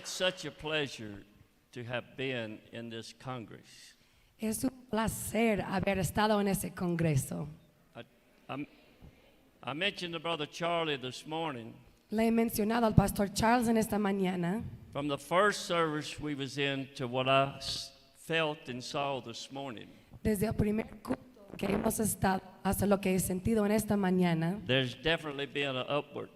It's such a pleasure to have been in this Congress. Es un placer haber estado en ese congreso. I mentioned to Brother Charlie this morning, Le he mencionado al pastor Charles en esta mañana, from the first service we was in to what I felt and saw this morning. desde el primer culto que hemos estado hasta lo que he sentido en esta mañana, There's definitely been an upward,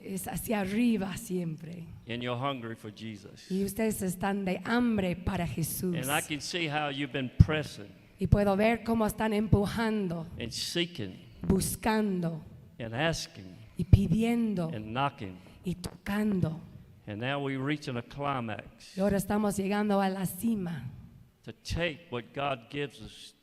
es hacia arriba siempre. and you're hungry for Jesus. Y ustedes están de hambre para Jesús. And I can see how you've been pressing Y puedo ver cómo están empujando, and seeking buscando and asking y pidiendo and knocking. y tocando. And now we're reaching a climax Y ahora estamos llegando a la cima to take what God gives us,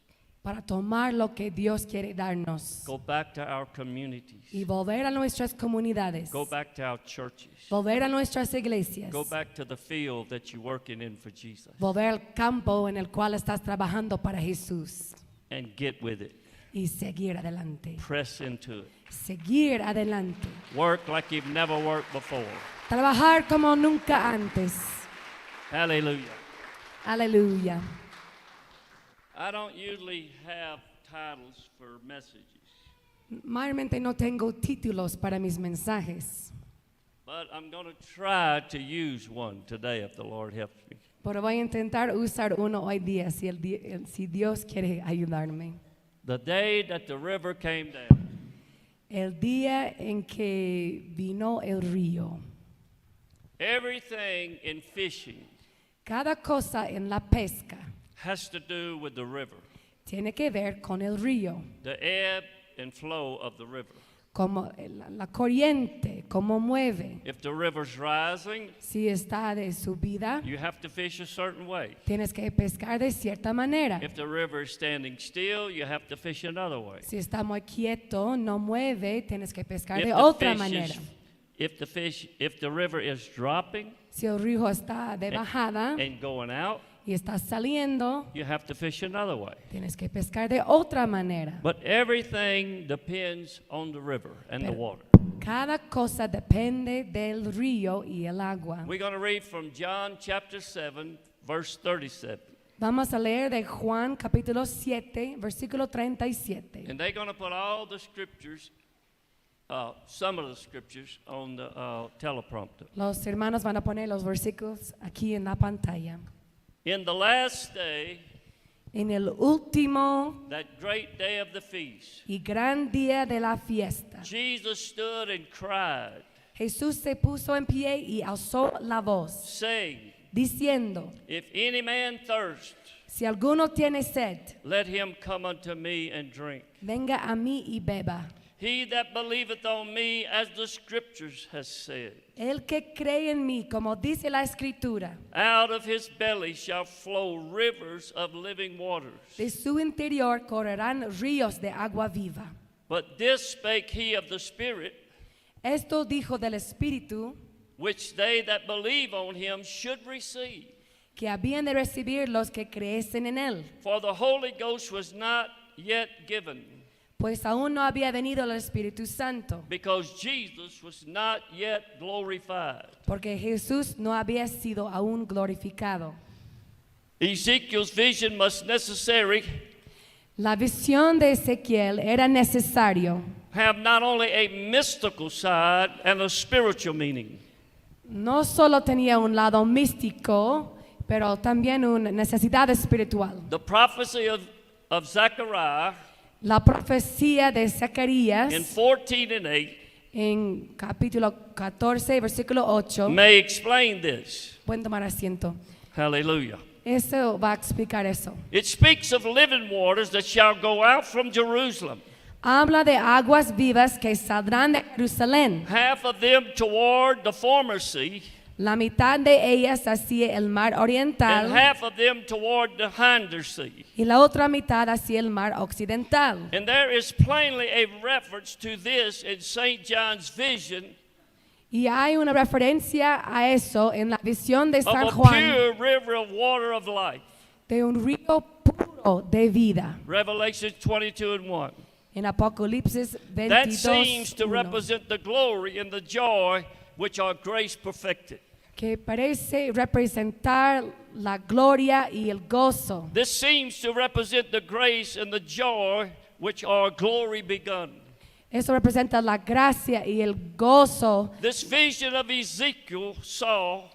para tomar lo que Dios quiere darnos go back to our communities, y volver a nuestras comunidades, go back to our churches, volver a nuestras iglesias, go back to the field that you're working in for Jesus, volver al campo en el cual estás trabajando para Jesús and get with it. y seguir adelante. Press into it. Seguir adelante. Work like you've never worked before. Trabajar como nunca antes. Hallelujah. Aleluya. I don't usually have titles for messages, Mayormente no tengo títulos para mis mensajes, but I'm going to try to use one today if the Lord helps me. pero voy a intentar usar uno hoy día si Dios quiere ayudarme. The day that the river came down. El día en que vino el río. Everything in fishing Cada cosa en la pesca has to do with the river, tiene que ver con el río, the ebb and flow of the river. como la corriente, cómo mueve. If the river's rising, Si está de subida, you have to fish a certain way. tienes que pescar de cierta manera. If the river is standing still, you have to fish another way. Si está muy quieto, no mueve, tienes que pescar If de the otra fish manera. if the river is dropping Si el río está de bajada and going out, y está saliendo, you have to fish another way. tienes que pescar de otra manera. But everything depends on the river and the Pero water. cada cosa depende del río y el agua. We're going to read from John chapter 7, verse 37. Vamos a leer de Juan capítulo 7, versículo 37. And they're going to put all the scriptures, some of the scriptures, on the teleprompter. Los hermanos van a poner los versículos aquí en la pantalla. In the last day, En el último that great day of the feast, y gran día de la fiesta, Jesus stood and cried, Jesús se puso en pie y alzó la voz, saying, diciendo, if any man thirst, si alguno tiene sed, let him come unto me and drink. venga a mí y beba. He that believeth on me, as the scriptures has said, El que cree en mí, como dice la escritura, out of his belly shall flow rivers of living waters. de su interior correrán ríos de agua viva. But this spake he of the Spirit, Esto dijo del Espíritu which they that believe on him should receive. que habían de recibir los que creesen en él, For the Holy Ghost was not yet given, pues aún no había venido el Espíritu Santo, because Jesus was not yet glorified. porque Jesús no había sido aún glorificado. Ezekiel's vision was necessary La visión de Ezequiel era necesario, have not only a mystical side and a spiritual meaning. no solo tenía un lado místico, pero también una necesidad espiritual. The prophecy of Zechariah La profecía de Zacarías in 14 and 8 en capítulo 14, versículo 8, may explain this. pueden tomar asiento. Hallelujah. Eso va a explicar eso. It speaks of living waters that shall go out from Jerusalem, Habla de aguas vivas que saldrán de Jerusalén, half of them toward the former sea, la mitad de ellas hacia el mar and oriental half of them toward the hinder sea. y la otra mitad hacia el mar occidental. And there is plainly a reference to this in St. John's vision Y hay una referencia a eso en la visión de of San a Juan pure river of water of life. de un río puro de vida. Revelation 22 and 1. En Apocalipsis That seems to 22:1. represent the glory and the joy which are grace perfected. que parece representar la gloria y el gozo. This seems to represent the grace and the joy which are glory begun. Eso representa la gracia y el gozo This vision of Ezekiel saw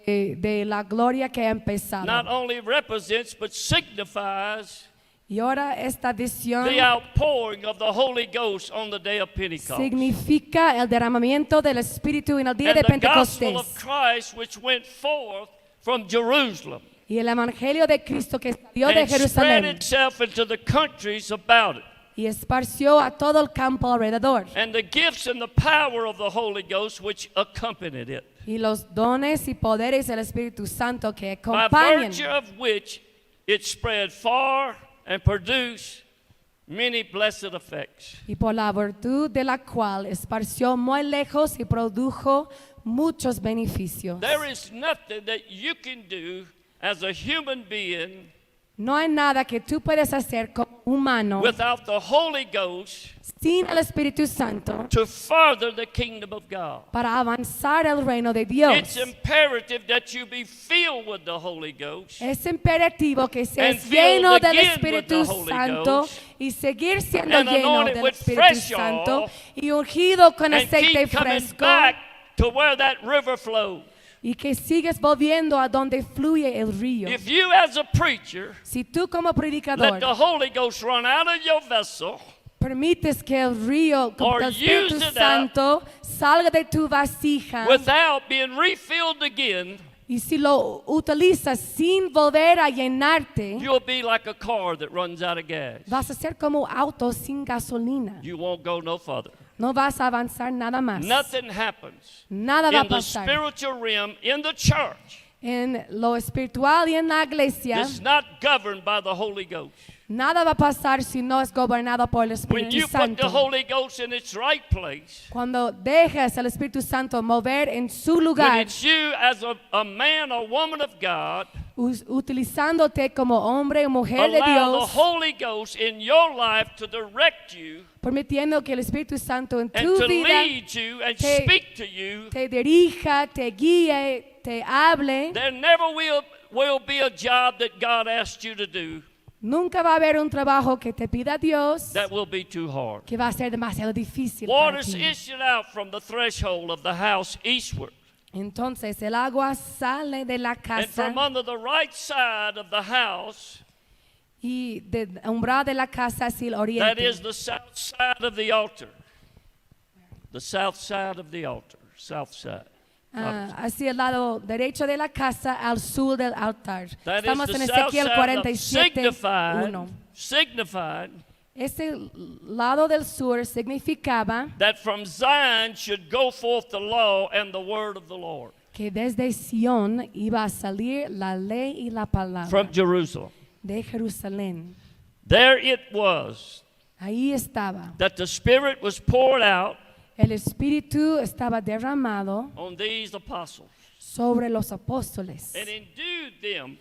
de la gloria que ha empezado. not only represents but signifies Y ahora esta visión the outpouring of the Holy Ghost on the day of Pentecost. significa el derramamiento del Espíritu en el día And de the gospel Pentecostés. of Christ which went forth from Jerusalem Y el Evangelio de Cristo que salió and de it spread Jerusalén itself into the countries about it. y esparció a todo el campo alrededor. And the gifts and the power of the Holy Ghost which accompanied it. Y los dones y poderes del Espíritu Santo que By acompañan. virtue of which it spread far and produced many blessed effects. Y por la virtud de la cual esparció muy lejos y produjo muchos beneficios. There is nothing that you can do as a human being No hay nada que tú puedes hacer como humano without the Holy Ghost sin el Espíritu Santo to further the kingdom of God. para avanzar el reino de It's Dios. imperative that you be filled with the Holy Ghost Es imperativo que And seas filled lleno del again with Espíritu the Holy Santo Ghost y seguir siendo and lleno anointed del with Espíritu fresh Santo oil y ungido con and aceite keep coming fresco back to where that river flows. y que sigues volviendo a donde fluye el río. If you as a preacher Si tú como let predicador the Holy Ghost run out of your vessel, permites que el río Or del Espíritu use it Santo salga de tu vasija without being refilled again, y si lo utilizas sin volver a llenarte, you'll be like a car that runs out of gas. vas a ser como auto sin gasolina. You won't go no further. No vas a avanzar nada más. Nothing happens Nada va a in the pasar. spiritual realm, in the church, En lo espiritual y en la iglesia, that's not governed by the Holy Ghost. nada va a pasar si no es gobernado por el When Espíritu you put the Santo. Holy Ghost in its right place, Cuando dejas al Espíritu Santo mover en su when lugar, it's you as a man or woman of God, utilizándote como hombre o mujer de allow the Dios, Holy Ghost in your life to direct you permitiendo que el Espíritu Santo en and tu to vida lead you and te- speak to you. te dirija, te guíe, te hable. There never will be a job that God asked you to do Nunca va a haber un trabajo que te pida Dios that will be too hard. que va a ser demasiado difícil para Waters ti. issued out from the threshold of the house eastward, Entonces el agua sale de la and casa from under the right side of the house, y del umbral de la casa hacia el that oriente. is the south side of the altar. The south side of the altar, south side. Hacia el lado derecho de la casa al sur del altar. That is Estamos the en south Ezequiel side of 47:1. signified Ese lado del sur significaba that from Zion should go forth the law and the word of the Lord. que desde Sion iba a salir la ley y la palabra From Jerusalem. de Jerusalén. There it was Ahí estaba. that the Spirit was poured out El Espíritu estaba derramado on these apostles sobre los apóstoles, and endued them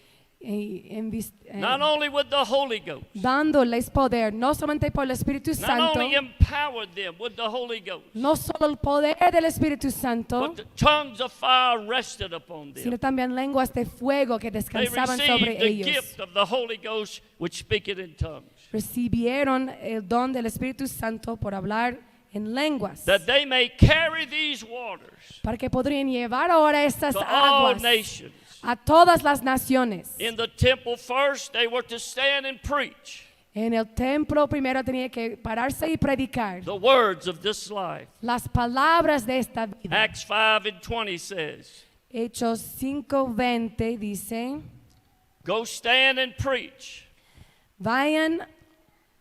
not not only with the Holy Ghost, dándoles poder, no solamente por el Espíritu not Santo, only empowered them with the Holy Ghost, no solo el poder del Espíritu Santo, but the tongues of fire rested upon sino them. también lenguas de fuego que They descansaban received sobre the ellos. gift of the Holy Ghost which speaketh in tongues, Recibieron el don del Espíritu Santo por hablar en lenguas, that they may carry these waters para que podrían llevar ahora estas to all aguas nations. a todas las naciones. In the temple first, they were to stand and preach En el templo primero tenía que pararse y predicar the words of this life. las palabras de esta vida. Acts 5:20 says, Hechos 5:20 dice, go stand and preach vayan,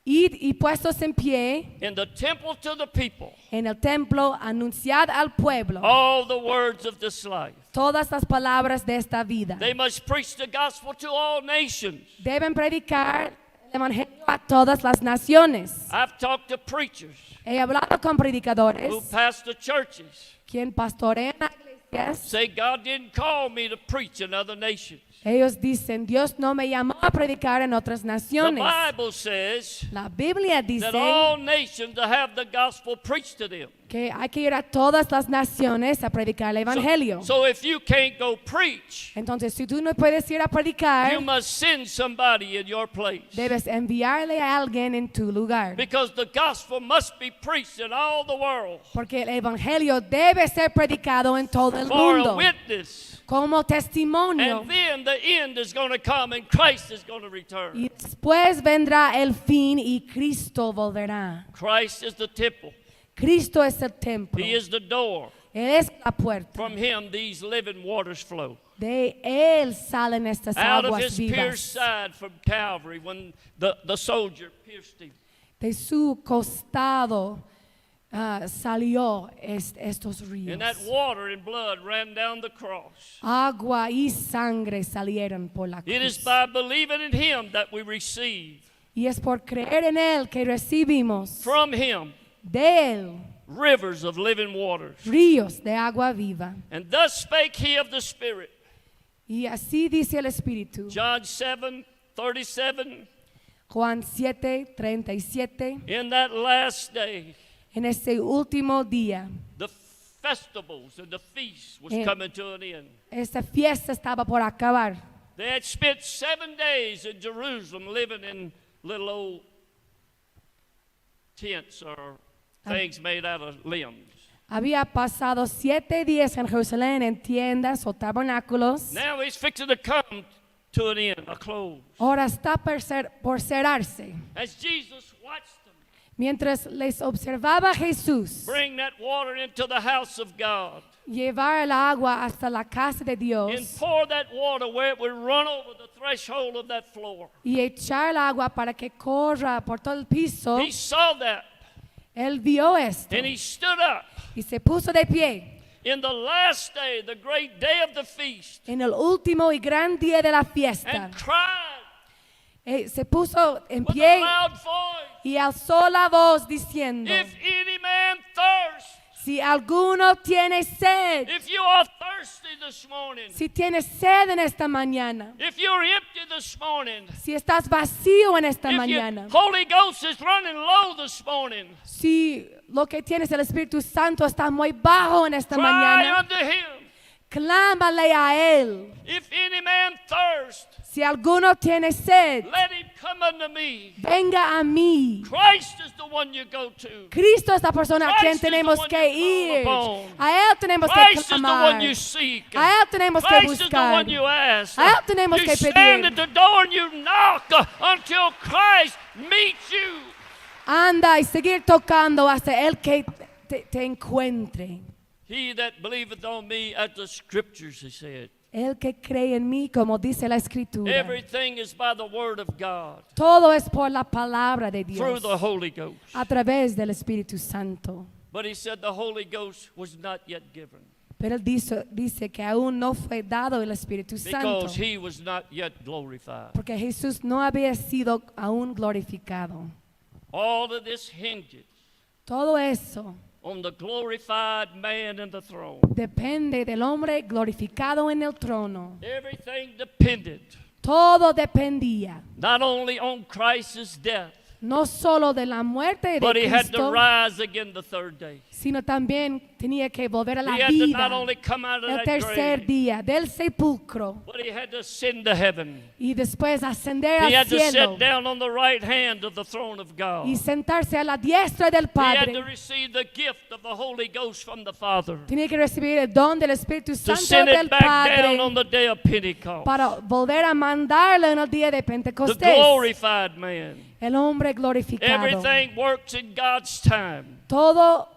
id y puestos en pie in the temple to the people en el templo, anunciad al pueblo all the words of this life. todas las palabras de esta vida. They must preach the gospel to all nations. Deben predicar el evangelio a todas las naciones. I've talked to preachers He hablado con predicadores, who pastor churches, quien pastorean iglesias. say God didn't call me to preach in other nations. Ellos dicen, Dios no me llamó a predicar en otras The naciones. Bible says La Biblia that dice all nations to have the gospel preached to them. que hay que ir a todas las naciones a predicar el evangelio. So if you can't go preach, Entonces, si tú no puedes ir a predicar, you must send somebody in your place. debes enviarle a alguien en tu lugar. Because the gospel must be preached in all the world Porque el evangelio debe ser predicado en todo el for a mundo witness. como testimonio. And then the end is going to come and Christ is going to return. Y después vendrá el fin y Cristo volverá. Christ is the temple. Cristo es el templo. He is the door. Él es la puerta. From him these living waters flow. De Él salen estas Out of aguas his pierced vivas. side from Calvary when the soldier pierced him. De su costado salió estos ríos. And that water and blood ran down the cross. Agua y sangre salieron por la It is cruz. by believing in him that we receive Y es por creer en Él que recibimos from him de Él rivers of living waters. ríos de agua viva. And thus spake he of the Spirit. Y así dice el Espíritu. John 7:37. Juan 7:37. In that last day, En ese último día, the festivals and the feasts was Eh. coming to an end. esta fiesta estaba por acabar. They had spent 7 days in Jerusalem living in little old tents or things made out of limbs. Había pasado 7 días en Jerusalén en tiendas o tabernáculos. Now he's fixing to come to an end, a close. Ahora está por cerrarse. As Jesus watched them Mientras les observaba Jesús bring that water into the house of God llevar el agua hasta la casa de and Dios pour that water where it would run over the threshold of that floor. y echar el agua para que corra por todo el piso, He saw that él vio esto and he stood up. y se puso de pie. In the last day, the great day of the feast, En el último y gran día de la fiesta, and cried se puso en with a pie loud voice, y alzó la voz diciendo: if any man thirst, si alguno tiene sed, if you are thirsty this morning, si tienes sed en esta mañana, if you're empty this morning, si estás vacío en esta if mañana, your Holy Ghost is running low this morning, si lo que tienes el Espíritu Santo está muy bajo en esta cry mañana, unto him. clámale a Él. If any man thirst, Si alguno tiene sed, let him come unto me. venga a mí. Christ is the one you go to. Cristo es la persona a quien Christ is the tenemos one que you ir. call upon. A Él tenemos que Christ is the clamar. one you seek. A Él tenemos que Christ is the buscar. one you ask. A Él tenemos You que stand pedir. at the door and you knock until Christ meets you. Anda y seguir tocando hasta Él que te encuentre. He that believeth on me, as the scriptures he said. El que cree en mí, como dice la Escritura. Everything is by the word of God, Todo es por la palabra de through Dios, the Holy Ghost. a través del Espíritu Santo. But he said the Holy Ghost was not yet given Pero él dice que aún no fue dado el Espíritu Santo, because he was not yet glorified. porque Jesús no había sido aún glorificado. All of this hinges Todo eso on the glorified man in the throne. depende del hombre glorificado en el trono. Everything depended Todo dependía not only on Christ's death, no solo de la muerte de but he had to Cristo, rise again the third day. sino también tenía que volver a He la had to vida not only come out of el that tercer grave, día del sepulcro but he had to ascend to heaven. y después ascender He al had to cielo sit down on the right hand of the throne of God. y sentarse a la diestra del He had to Padre. receive the gift of the Holy Ghost from the Father, Tenía que recibir el don del Espíritu to Santo send del it back down on Padre the day of Pentecost. para volver a mandarlo en el día de The Pentecostés. glorified man. El hombre glorificado. Everything works in God's time, Todo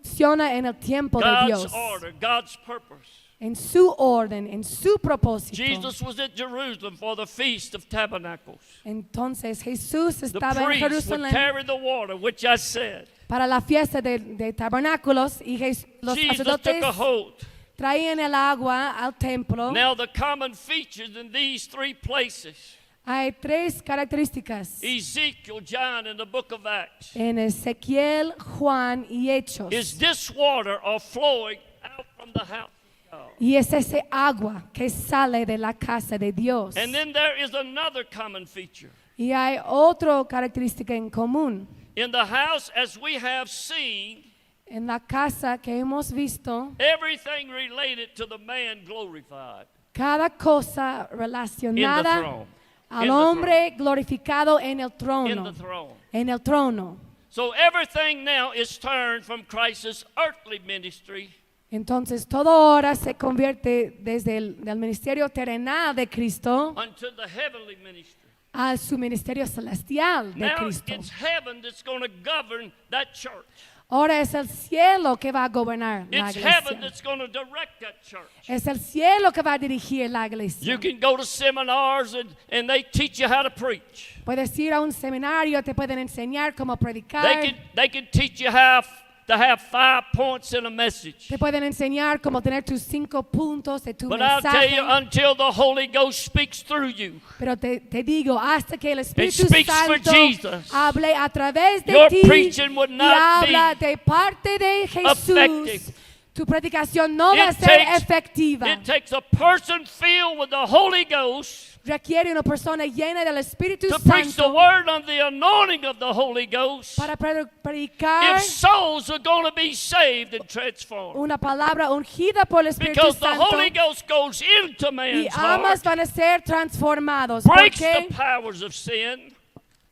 funciona en el tiempo de God's Dios, order, God's purpose. en su orden, en su propósito. Jesus was at Jerusalem for the Feast of Tabernacles. Entonces Jesús The estaba en priest would Jerusalén carry the water, which I said. para la fiesta de tabernáculos y los Jesus took sacerdotes a hold. traían el agua al templo. Now the common features in these three places, Hay 3 características Ezekiel, John, and the book of Acts, en Ezequiel, Juan y Hechos. is this water are flowing out from the house of God. Y es ese agua que sale de la casa de Dios. And then there is another common feature. Y hay otra característica en común. In the house, as we have seen, En la casa que hemos visto, everything related to the man glorified cada cosa in the relacionada throne. al In the hombre glorificado en el In trono. the throne. En el trono. So everything now is turned from Christ's earthly ministry Entonces todo ahora se convierte desde el del ministerio terrenal de Cristo unto the heavenly ministry. a su ministerio celestial de Now Cristo. it's heaven that's going to govern that church. Ahora es el cielo que va a gobernar la It's heaven iglesia. that's going to direct that church. Es el cielo que va a dirigir la iglesia. You can go to seminars and they teach you how to preach. Puedes ir a un seminario, te pueden enseñar cómo predicar. They can teach you how to have 5 points in a message. Te pueden enseñar cómo tener tus 5 puntos de tu But I'll tell you, mensaje. until the Holy Ghost speaks through you, Pero te digo, hasta que el Espíritu speaks for Santo Jesus, hable a través de your ti preaching would y not habla be de parte de Jesús, effective. tu predicación no va a It ser takes- efectiva. It takes a person filled with the Holy Ghost Requiere una persona llena del Espíritu to preach the Santo word on the anointing of the Holy Ghost para predicar if souls are going to be saved and transformed. una palabra ungida por el Espíritu Because the Santo Holy Ghost goes into y man's almas heart, van a ser transformados. breaks Porque the powers of sin,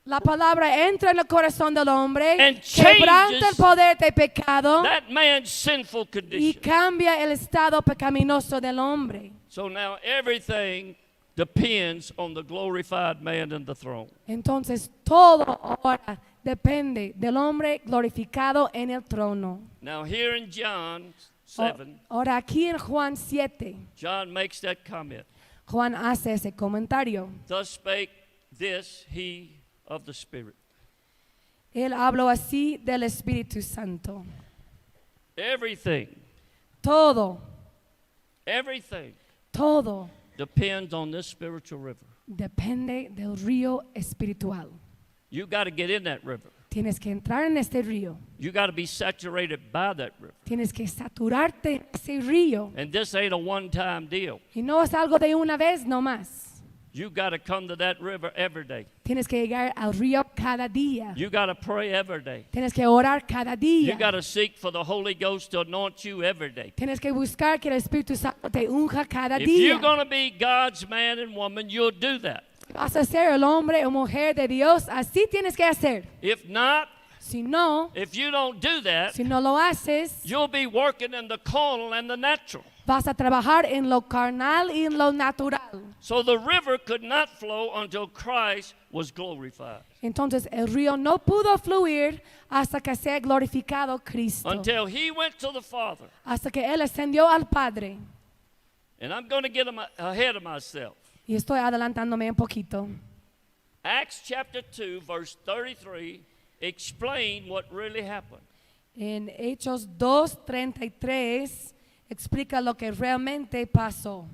la palabra entra en el corazón del hombre, and quebranta el changes poder de pecado that man's sinful y condition. cambia el estado pecaminoso del hombre. So now everything depends on the glorified man in the throne. Entonces todo ahora depende del hombre glorificado en el trono. Now here in John 7, Ahora aquí en Juan 7, John makes that comment. Juan hace ese comentario. Thus spake this he of the Spirit. Él habló así del Espíritu Santo. Everything, Everything todo depends on this spiritual river. depende del río espiritual. You got to get in that river. Tienes que entrar en este río. You got to be saturated by that river. Tienes que saturarte en ese río. And this ain't a one-time deal. Y no es algo de una vez nomás. You got to come to that river every day. Tienes que llegar al río cada día. You got to pray every day. Tienes que orar cada You día. got to seek for the Holy Ghost to anoint you every day. Tienes que buscar que el Espíritu Santo te unja cada If día. you're going to be God's man and woman, you'll do that. Vas a ser el hombre o mujer de Dios. Así tienes que hacer. If not, Si no, if you don't do that, si no lo haces, you'll be working in the carnal and the natural. vas a trabajar en lo carnal y en lo natural. So the river could not flow until Christ was glorified. Entonces el río no pudo fluir hasta que sea glorificado Cristo. Until he went to the Father. Hasta que Él ascendió al Padre. And I'm going to get ahead of myself. Y estoy adelantándome un poquito. Acts chapter 2, verse 33, explain what really happened. En Hechos 2:33 explica lo que realmente pasó.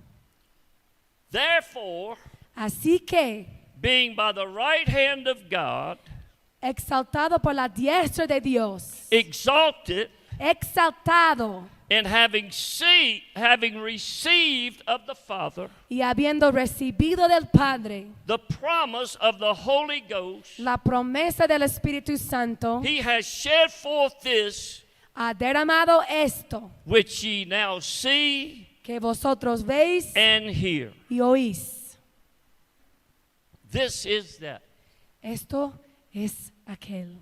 Therefore, Así que, being by the right hand of God, exaltado por la diestra de Dios, exalted, exaltado and having received of the Father y habiendo recibido del Padre the promise of the Holy Ghost, la promesa del Espíritu Santo, he has shed forth this ha derramado esto which ye now see que vosotros veis and hear. y oís. This is that. Esto es aquel.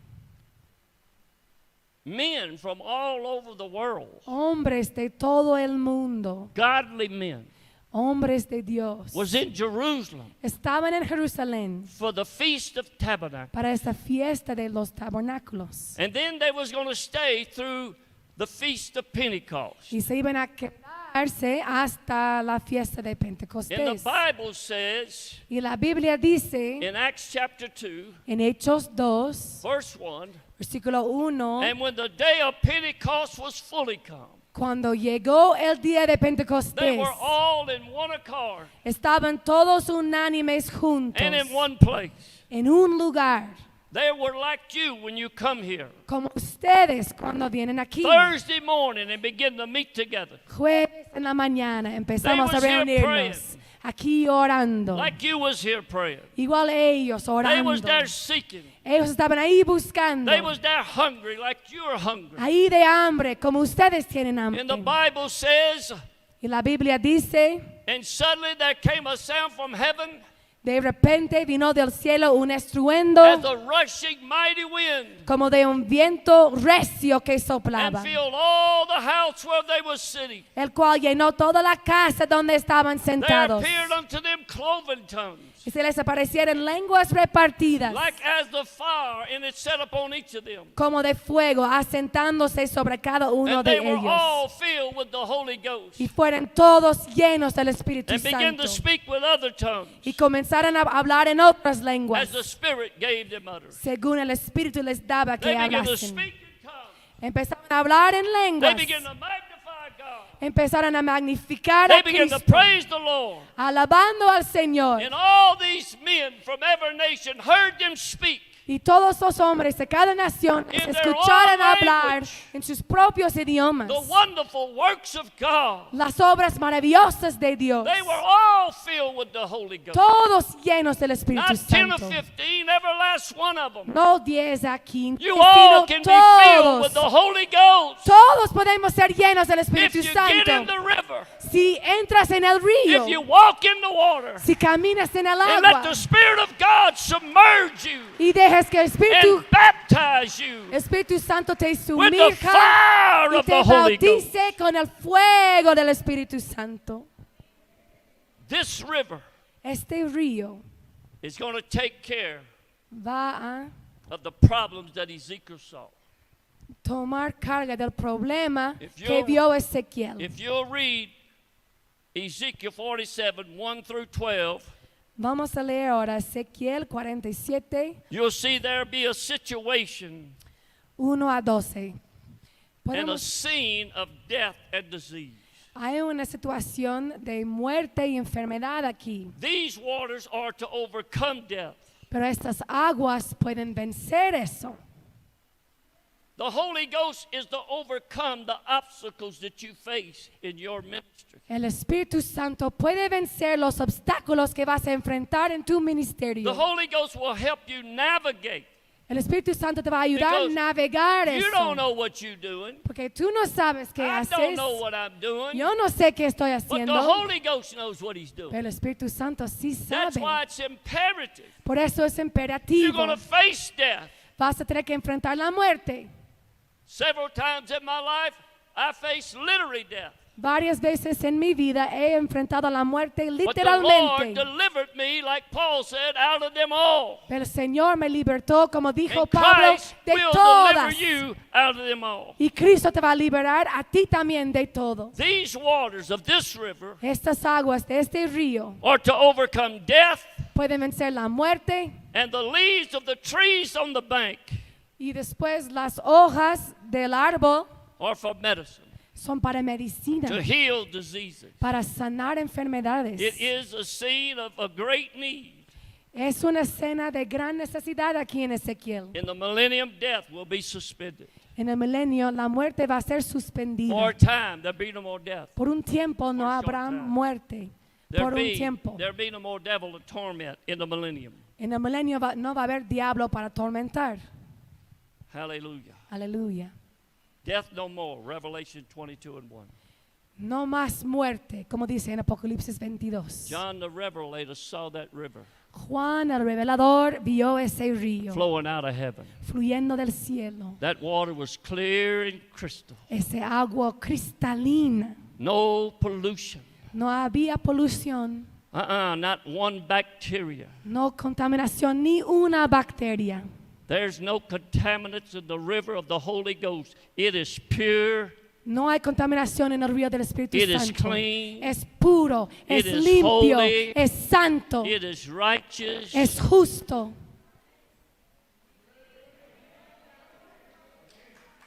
Men from all over the world, Hombres de todo el mundo, godly men, hombres de Dios, was in Jerusalem estaban en Jerusalén for the Feast of Tabernacles. para esta fiesta de los tabernáculos. And then they was going to stay through the Feast of Pentecost. Y se iban a quedarse hasta la fiesta de And the Pentecostés. Bible says Y la Biblia dice in Acts chapter 2, en Hechos 2, verse 1, versículo 1, and when the day of Pentecost was fully come, cuando llegó el día de they Pentecostés, were all in one accord estaban todos unánimes juntos and in one place. en un lugar. They were like you when you come here. como ustedes cuando vienen aquí. Thursday morning and begin to meet together. Jueves en la mañana empezamos a was here reunirnos aquí orando. Like you was here praying. Igual ellos They orando. was there seeking. Ellos estaban ahí buscando. They was there hungry like you're hungry. Ahí de hambre, como ustedes tienen hambre. And the Bible says, Y la Biblia dice, and suddenly there came a sound from heaven de repente vino del cielo un estruendo as a rushing mighty wind, como de un viento recio que and soplaba, filled all the house where they were sitting. el cual llenó toda la casa donde estaban There sentados. appeared unto them cloven tongues, Y se les aparecieron lenguas repartidas, like as the fire, and it set upon each of them. como de fuego, asentándose sobre cada uno And de they were all ellos. filled with the Holy Ghost, Y fueron todos llenos del Espíritu and began Santo. to speak with other tongues, Y comenzaron a hablar en otras as lenguas, the Spirit gave them utterance. según el Espíritu les daba que They began to hablasen. speak in tongues. Empezaron a hablar en They lenguas. began to magnify God. Empezaron a magnificar They a began to Cristo, praise the Lord. alabando al Señor. And all these men from every nation heard them speak. Y todos los hombres de cada nación In their escucharon own hablar language. en sus propios idiomas The wonderful works of God. las obras maravillosas de Dios. They were all filled with the Holy Ghost. Todos llenos del Espíritu Not 10 or Santo. 15, every last one of them. No 10 a 15, You all sino can be filled with todos. the Holy Ghost Todos podemos ser llenos del if Espíritu you get in Santo. the river, Si entras en el río, if you walk in the water, si caminas en el and let agua the Spirit of God submerge you y dejas que el and baptize you Espíritu Santo te with the sumerja fire y of te the Holy Ghost. bautice con el fuego del Espíritu Santo. This river Este río is going to take care va a of the problems that Ezekiel saw. tomar carga del problema If que you'll- vio Ezequiel. If you'll read Ezekiel 47, 1 through 12, Vamos a leer ahora Ezequiel 47, you'll see there be a situation 1 a 12. and a Podemos- scene of death and disease. hay una situación de muerte y enfermedad aquí, These waters are to overcome death. pero estas aguas pueden vencer eso. The Holy Ghost is to overcome the obstacles that you face in your ministry. El Espíritu Santo puede vencer los obstáculos que vas a enfrentar en tu The ministerio. Holy Ghost will help you navigate. El Espíritu Santo te va a ayudar a Because navegar You eso. don't know what you're doing. Porque tú no sabes qué I don't haces. know what I'm doing. Yo no sé qué estoy But the haciendo. Holy Ghost knows what He's doing. Pero el Espíritu Santo sí That's sabe. why it's imperative. Por eso es You're imperativo. going to face death. Vas a tener que enfrentar la muerte. Several times in my life, I faced literally death. Varias veces en mi vida he enfrentado la muerte But the Lord literalmente. delivered me, like Paul said, out of them all. Pero el Señor me libertó, como dijo And Pablo, Christ de will todas. deliver you out of them all. Y Cristo te va a liberar a ti también de todo. These waters of this river Estas aguas de este río are to overcome death, pueden vencer la muerte and the leaves of the trees on the bank y después las hojas del árbol are for medicine, son para medicina, to heal diseases. para sanar enfermedades. It is a scene of a great need. Es una escena de gran necesidad aquí en Ezequiel. In the millennium, death will be suspended. En el milenio la muerte va a ser suspendida. For a time, there'll be no more death. Por un tiempo no For a short habrá time. muerte. There'll Por un be, tiempo. there'll be no more devil to torment in the millennium. En el milenio no va a haber diablo para atormentar. Hallelujah. Aleluya. Death no more. Revelation 22 and 1. No más muerte, como dice en Apocalipsis 22. John the Revelator saw that river Juan el revelador vio ese río flowing out of heaven. fluyendo del cielo. That water was clear and crystal. Ese agua cristalina. No pollution. No había polución, Not one bacteria. no contaminación, ni una bacteria. There's no contaminants in the river of the Holy Ghost. It is pure. No hay contaminación en el río del Espíritu It is Santo. clean. Es puro, It es is limpio, holy. es santo, It is righteous. es justo.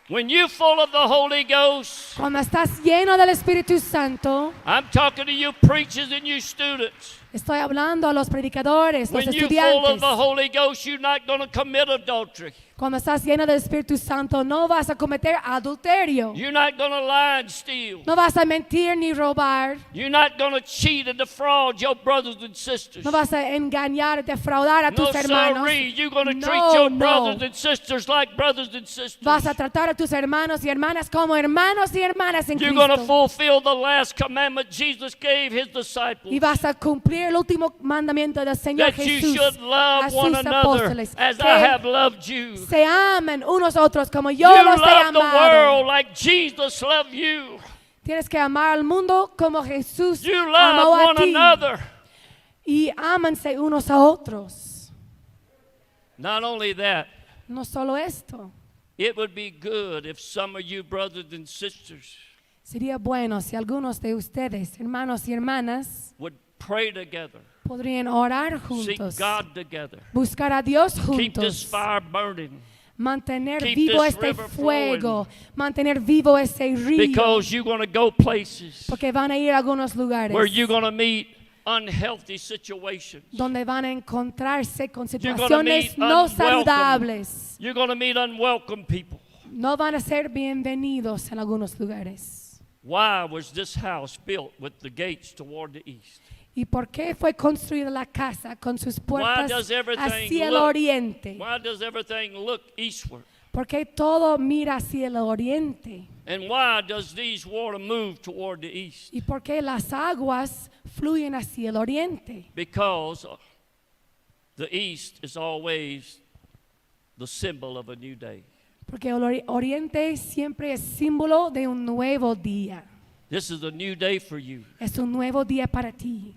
When you're full of the Holy Ghost, Cuando estás lleno del Espíritu Santo, I'm talking to you preachers and you students. Estoy hablando a los predicadores, los When you're full of estudiantes. the Holy Ghost, you're not going to commit adultery. Cuando estás lleno del Espíritu Santo, no vas a cometer adulterio. You're not going to lie and steal. No vas a mentir ni robar. You're not going to cheat and defraud your brothers and sisters. No vas a engañar, defraudar a No, tus hermanos. sorry. You're going to treat No, your no. brothers and sisters like brothers and sisters. Vas a tratar a tus hermanos y hermanas como hermanos y hermanas en You're going to Cristo. fulfill the last commandment Jesus gave his disciples. Y vas a cumplir el último mandamiento del Señor That you Jesús should love a one sus another apóstoles. as I Que have loved you. se amen unos a otros como yo You los he love the amado. world like Jesus loved you. Tienes que amar al mundo como Jesús You amó love a one ti. another. Y ámanse unos a otros. Not only that, No solo esto. it would be good if some of you brothers and sisters Sería bueno si algunos de ustedes, hermanos y hermanas, would pray together, podrían orar seek juntos, God together, buscar a Dios keep this juntos, fire burning, mantener keep vivo this este river fuego, mantener vivo ese río, because you're going to go places porque van a ir a algunos lugares where you're going to meet unhealthy situations. donde van a encontrarse con You're gonna meet situaciones no unwelcome. saludables. You're going to meet unwelcome people. No van a ser bienvenidos en algunos lugares. Why was this house built with the gates toward the east? ¿Y por qué fue construida la casa con sus Why puertas does everything hacia el look- oriente? Why does everything look eastward? ¿Por qué todo mira hacia el oriente? And why does these water move toward the east? ¿Y por qué las aguas fluyen hacia el oriente? Because the east is always the symbol of a new day. Porque el oriente siempre es símbolo de un nuevo día. This is a new day for you. Es un nuevo día para ti.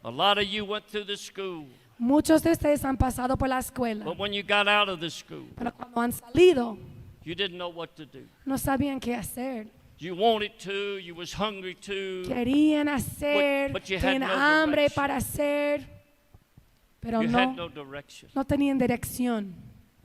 A lot of you went through the school, Muchos de ustedes han pasado por la escuela, but when you got out of the school, pero cuando han salido you didn't know what to do. no sabían qué hacer. You wanted to, you was hungry to, Querían hacer, But you had tenían no hambre direction. para hacer, pero you had no, no direction. no tenían dirección.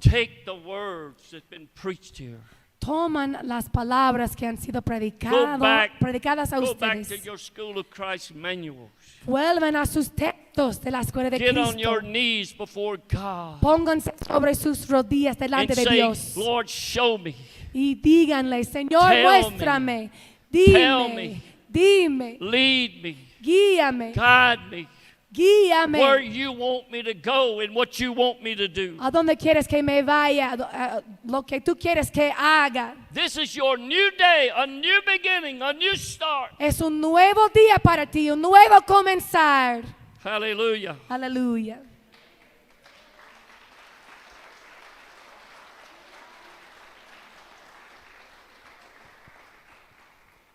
Take the words that's been preached here. Toman las palabras que han sido Go predicadas a Go back to ustedes. your School of Christ manuals. Vuelven a sus textos de la escuela de Get on your Cristo. knees before God Pónganse sobre sus rodillas delante and de say, Dios. Lord, show me. Y díganle, Señor, Tell muéstrame, Tell dime, me. dime, Lead me. guíame, Guide me. guíame. Where you want me to go and what you want me to do. ¿A dónde quieres que me vaya? Lo que tú quieres que haga. This is your new day, a new beginning, a new start. Es un nuevo día para ti, un nuevo comenzar. Hallelujah. Aleluya.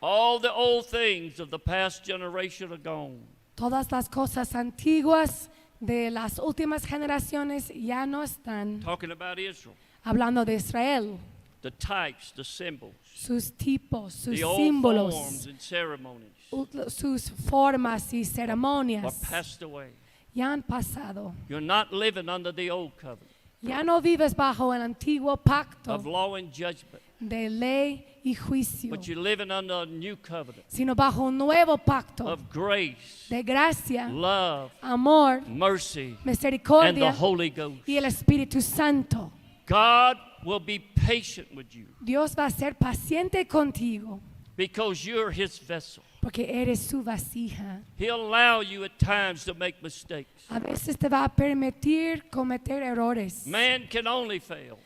All the old things of the past generation are gone. Todas las cosas antiguas de las últimas generaciones ya no están. Talking about Israel. Hablando de Israel, The types, the symbols, sus tipos, sus the old símbolos, forms and ceremonies sus formas y are ceremonias passed away. ya han pasado. You're not living under the old covenant Ya no vives bajo el antiguo pacto of law and judgment, de ley y juicio, but you're living under a new covenant sino bajo un nuevo pacto of grace, de gracia, love, amor, mercy, and the misericordia Holy Ghost. y el Espíritu Santo. God will be patient with you Dios va a ser paciente contigo because you're His vessel. porque eres su vasija. He'll allow you at times to make mistakes. A veces te va a permitir cometer errores. Man can only fail.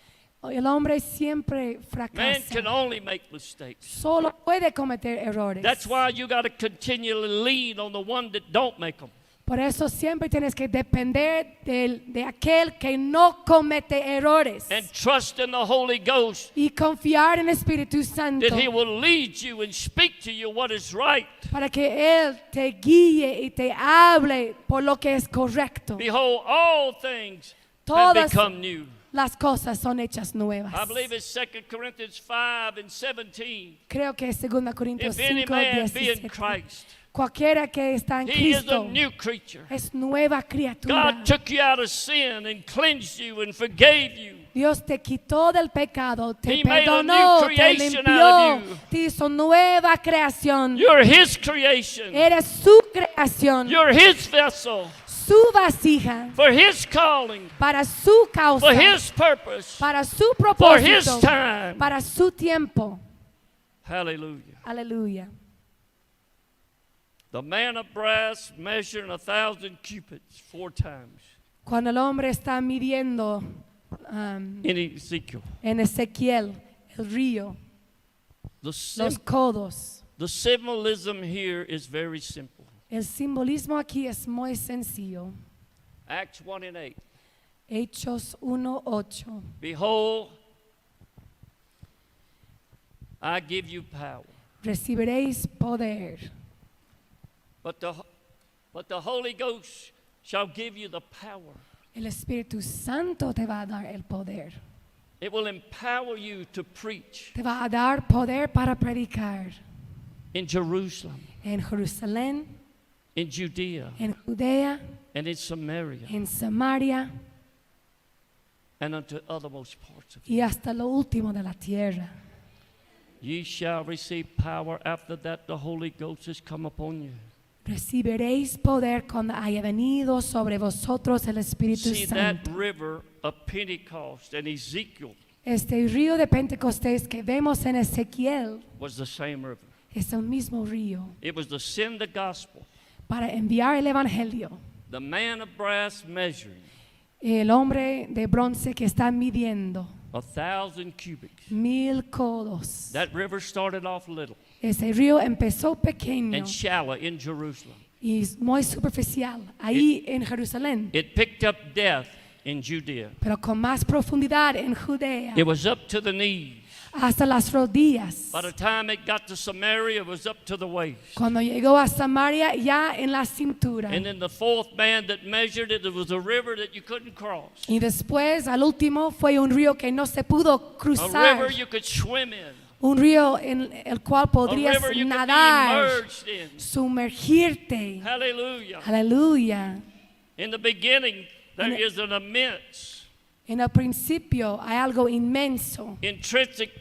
El hombre siempre Man fracasa. can only make mistakes. Solo puede cometer errores. That's why you got to continually lean on the one that don't make them. Por eso siempre tienes que depender de aquel que no comete errores And trust in the Holy Ghost y confiar en el Espíritu Santo that He will lead you and speak to you what is right. para que Él te guíe y te hable por lo que es correcto. Behold, all things have Todas become new. las cosas son hechas nuevas. I believe it's 2 Corinthians 5 and 17. Creo que es 2 Corintios If any 5, man be in 17. Christ, Cualquiera que está en He is a Cristo new creature. es nueva criatura. God took you out of sin and cleansed you and forgave you. Dios te quitó del pecado, te He made a perdonó, new te creation limpió, out of you. te hizo nueva creación. You're His creation. Eres su creación, You're His vessel su vasija, for His calling, para su causa, for His purpose, para su for His propósito, time. para su tiempo. Hallelujah. Aleluya. The man of brass measuring 1,000 cubits 4 times Cuando el hombre está midiendo in Ezekiel. en Ezequiel el río, The, los codos, the symbolism here is very simple. el simbolismo aquí es muy sencillo. Acts 1 and 8. Hechos 1:8. Behold, I give you power. Recibiréis poder, But the Holy Ghost shall give you the power. el Espíritu Santo te va a dar el poder. It will empower you to preach Te va a dar poder para predicar in Jerusalem, en Jerusalén, in Judea, en Judea, and in Samaria, en Samaria and unto othermost parts of it. y hasta lo último de la tierra. Ye shall receive power after that the Holy Ghost is come upon you. Recibiréis poder cuando haya venido sobre vosotros el Espíritu See, that Santo. river of Pentecost and Ezekiel Este río de Pentecostés que vemos en Ezequiel was the same river. es el mismo río It was to send the gospel. para enviar el Evangelio. The man of brass measuring El hombre de bronce que está midiendo 1,000 cubits. 1000 codos. That river started off little Ese río empezó pequeño and shallow in Jerusalem. y muy superficial ahí en Jerusalén, It picked up depth in Judea. pero con más profundidad en Judea, It was up to the knees. hasta las rodillas. By the time it got to Samaria, it was up to the waist. Cuando llegó a Samaria, ya en la cintura. And then the fourth man that measured it, it was a river that you couldn't cross. Y después, al último, fue un río que no se pudo A cruzar. river you could swim in. Un río en el cual A podrías river you could be nadar, immersed in. sumergirte. Hallelujah. Aleluya. In the beginning, there En el- is an immense, En el principio hay algo inmenso, intrinsic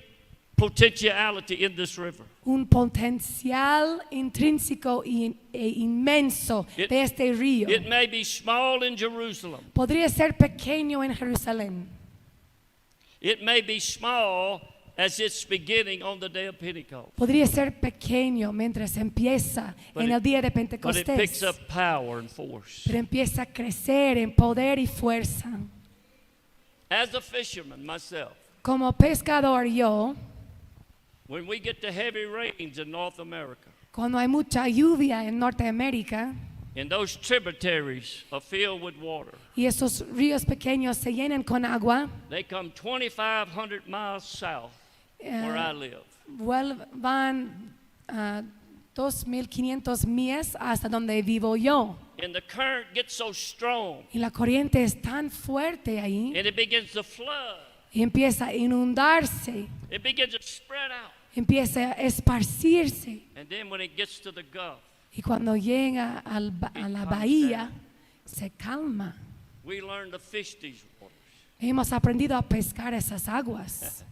potentiality in this river. un potencial intrínseco e inmenso It- de este río. It may be small in Jerusalem. Podría ser pequeño en Jerusalén. It may be small as it's beginning on the day of Pentecost. Podría ser pequeño mientras empieza But en it- el día de But it picks Pentecostés, up power and force. pero empieza a crecer en poder y fuerza. As a fisherman myself, Como pescador yo, when we get the heavy rains in North America, cuando hay mucha lluvia en Norteamérica and those tributaries are filled with water, y esos ríos pequeños se llenan con agua, they come 2,500 miles south where I live. van a 2.500 millas hasta donde vivo yo. And the current gets so strong, Y la corriente es tan fuerte ahí and it begins to flood. y empieza a inundarse, It begins to spread out. empieza a esparcirse. And then when it gets to the Gulf, Y cuando llega a la bahía, se calma. we learn to fish these waters. Hemos aprendido a pescar esas aguas.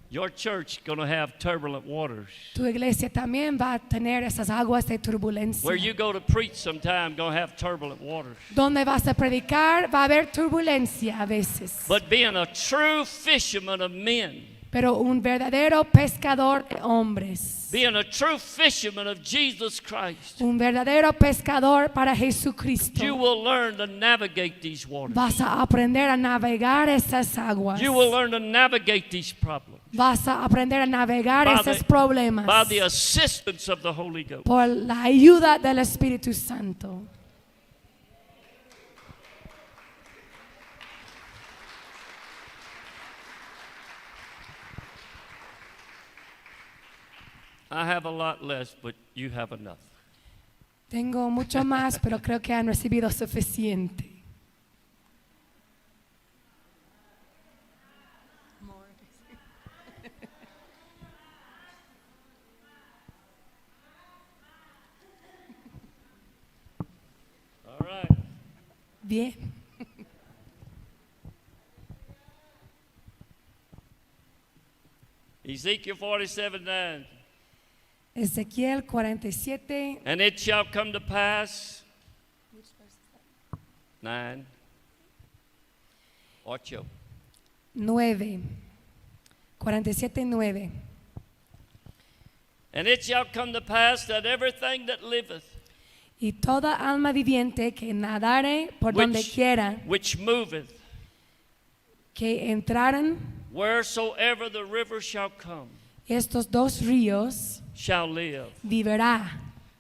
Your church going to have turbulent waters. Tu iglesia también va a tener esas aguas de turbulencia. Where you go to preach sometime going to have turbulent waters. Donde vas a predicar va a haber turbulencia a veces. But being a true fisherman of men, Pero un verdadero pescador de hombres. being a true fisherman of Jesus Christ, Un verdadero pescador para you Jesucristo. will learn to navigate these waters. Vas a aprender a navegar esas aguas. You will learn to navigate these problems Vas a aprender a navegar By esos the- problemas by the assistance of the Holy Ghost. por la ayuda del Espíritu Santo. I have a lot less, but you have enough. Tengo mucho más, pero creo que han recibido suficiente. Bien. Ezekiel 47:9. Ezequiel 47, And it shall come to pass. 9. 8. 9. 47, 9. And it shall come to pass that everything that liveth, Y toda alma viviente que nadare por donde quiera, which moveth, que entraran wheresoever the river shall come, estos dos ríos, shall live. vivirá.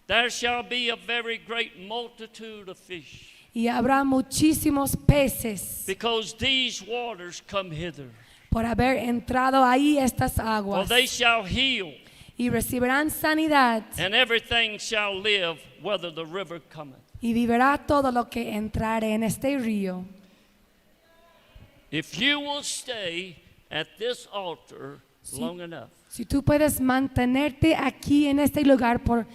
There shall be a very great multitude of fish, Y habrá muchísimos peces because these waters come hither. por haber entrado ahí estas For aguas. they shall heal, Y recibirán sanidad. and everything shall live, whether the river cometh. Y vivirá todo lo que entrare en este río. If you will stay at this altar Sí. long enough, Si tú puedes mantenerte aquí en este lugar por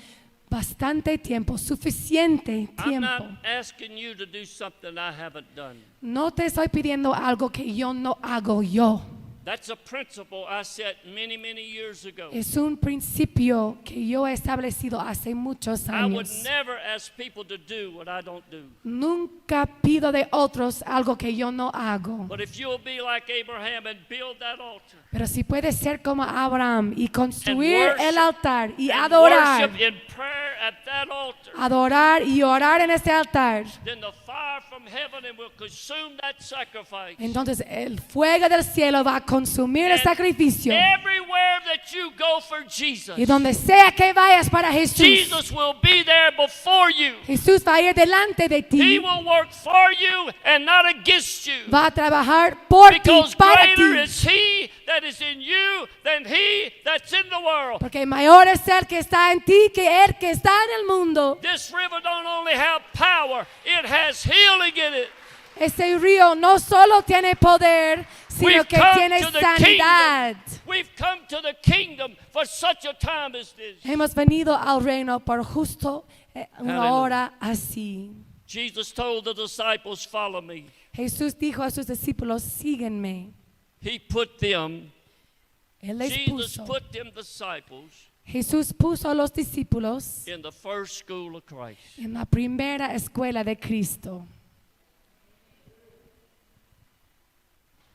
bastante tiempo, suficiente I'm tiempo. not asking you to do something I haven't done. No te estoy pidiendo algo que yo no hago yo. That's a principle I set many, many years ago. Es un principio que yo he establecido hace muchos I would años. never ask people to do what I don't do. Nunca pido de otros algo que yo no hago. But if you'll be like Abraham and build that altar, Pero si puedes ser como Abraham y construir worship- el altar y and adorar, worship in prayer at that altar, adorar y orar en este altar, then the fire from heaven will consume that sacrifice. entonces el fuego del cielo va a consumir el And sacrificio. everywhere that you go for Jesus, Y donde sea que vayas para Jesús, Jesus will be there before you. Jesús va a ir delante de He ti. will work for you and not against you. Va a trabajar por ti, Because para greater ti. is He that is in you than he that's in the world. Porque mayor es el que está en ti que el que está en el mundo. This river don't only have power, it has healing in it. Este río no solo tiene poder, sino We've que come tiene to the sanidad. kingdom. We've come to the kingdom for such a time as this. Hemos venido al reino por justo una Hallelujah. hora así. Jesus told the disciples, follow me. Jesús dijo a sus discípulos, síguenme. He put them, Él les Jesus puso. put them disciples Jesús puso a los discípulos in the first school of Christ. en la primera escuela de Cristo.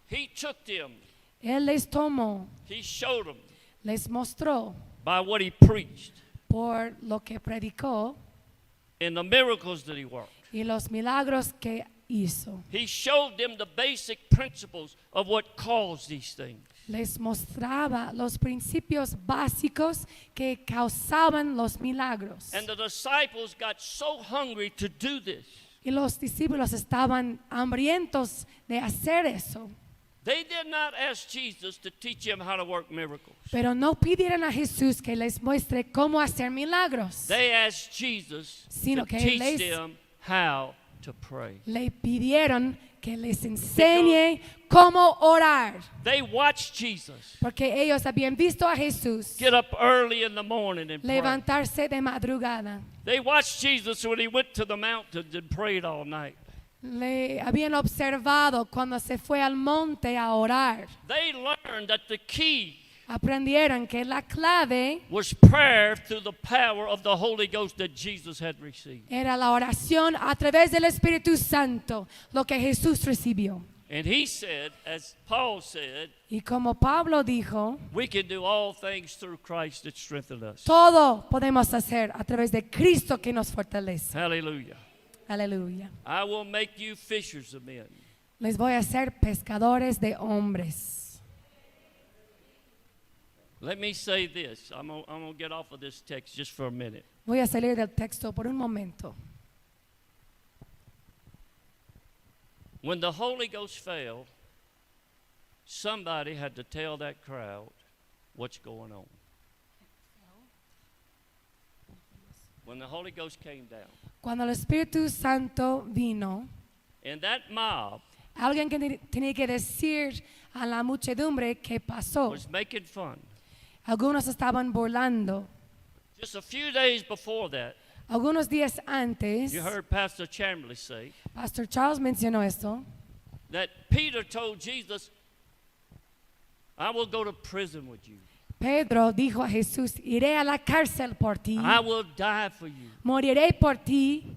He took them, Él les tomó, he showed them les mostró by what he preached por lo que predicó and the miracles that he worked. y los milagros que hizo. He showed them the basic principles of what caused these things. Les mostraba los principios básicos que causaban los milagros. And the disciples got so hungry to do this. Y los discípulos estaban hambrientos de hacer eso. They did not ask Jesus to teach them how to work miracles. Pero no pidieron a Jesús que les muestre cómo hacer milagros. They asked Jesus Sino to que teach les- them how to pray. Le pidieron que les enseñe cómo orar. They watched Jesus Porque ellos habían visto a Jesús get up early in the morning and pray. levantarse de madrugada. They watched Jesus when he went to the mountains and prayed all night. Le habían observado cuando se fue al monte a orar. They learned that the key Aprendieron que la clave was prayer through the power of the Holy Ghost that Jesus had received. era la oración a través del Espíritu Santo, lo que Jesús recibió. And he said, as Paul said, Y como Pablo dijo, we can do all things through Christ that strengthens us. todo podemos hacer a través de Cristo que nos fortalece. Hallelujah. Aleluya. I will make you fishers of men. Les voy a hacer pescadores de hombres. Let me say this. I'm gonna get off of this text just for a minute. Voy a salir del texto por un momento. When the Holy Ghost fell, somebody had to tell that crowd what's going on. When the Holy Ghost came down, Cuando el Espíritu Santo vino, and that mob alguien que tenía que decir a la muchedumbre qué pasó. was making fun. Algunos estaban burlando. Just a few days before that, Algunos días antes, you heard Pastor Chamberlain say Pastor Charles mencionó esto, that Peter told Jesus, I will go to prison with you. Pedro dijo a Jesús, iré a la cárcel por ti, I will die for you. moriré por ti,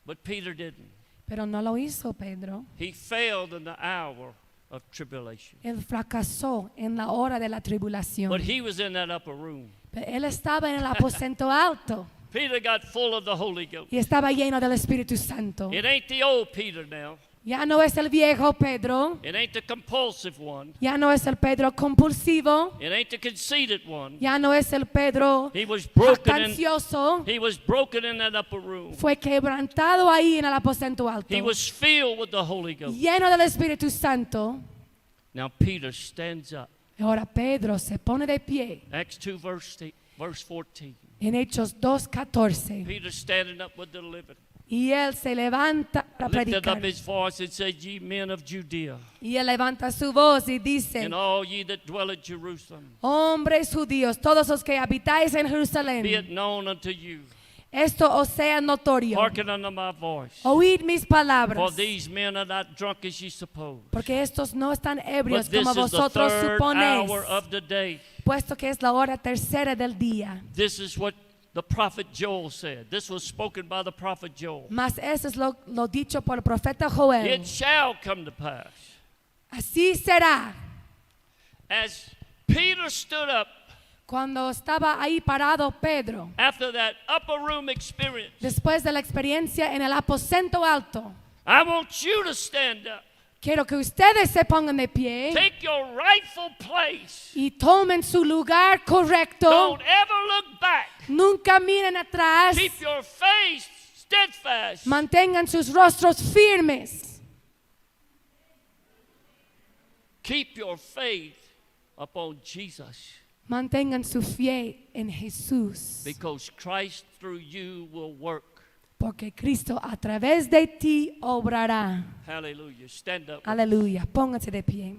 But Peter didn't. pero no lo hizo Pedro. He failed in the hour of tribulation. Él fracasó en la hora de la tribulación. But he was in that upper room. Pero él estaba en el aposento alto Peter got full of the Holy Ghost. y estaba lleno del Espíritu Santo. It ain't the old Peter now. Ya no es el viejo Pedro, It ain't the compulsive one. ya no es el Pedro compulsivo, It ain't the conceited one. ya no es el Pedro He was broken in, jactancioso. he was broken in that upper room. Fue quebrantado ahí en el aposento alto, He was filled with the Holy Ghost. lleno del Espíritu Santo. Now Peter stands up. Ahora Pedro se pone de pie Acts 2 verse 14. en Hechos 2:14 Peter standing up with the living. y él se levanta para Lifted predicar up his voice and said, Ye men of Judea, y él levanta su voz y dice: and all ye that dwell at Jerusalem, hombres judíos, todos los que habitáis en be it Jerusalén, known unto you, esto os sea notorio. hearken unto my voice. Oíd mis For palabras, these men are not drunk as ye suppose, porque estos no están ebrios but this como is the vosotros third suponéis, hour of the day. puesto que es la hora tercera del día. This is what the prophet Joel said. This was spoken by the prophet Joel. Mas eso es lo dicho por el profeta Joel. It shall come to pass, Así será. as Peter stood up Cuando estaba ahí parado Pedro, after that upper room experience, después de la experiencia en el aposento alto, I want you to stand up. quiero que ustedes se pongan de pie Take your rightful place. y tomen su lugar correcto. Don't ever look back. Nunca miren atrás. Keep your face steadfast. Mantengan sus rostros firmes. Keep your faith upon Jesus, Mantengan su fe en Jesús. because Christ through you will work. Porque Cristo a través de ti obrará. Hallelujah. Stand up. Aleluya. Pónganse de pie.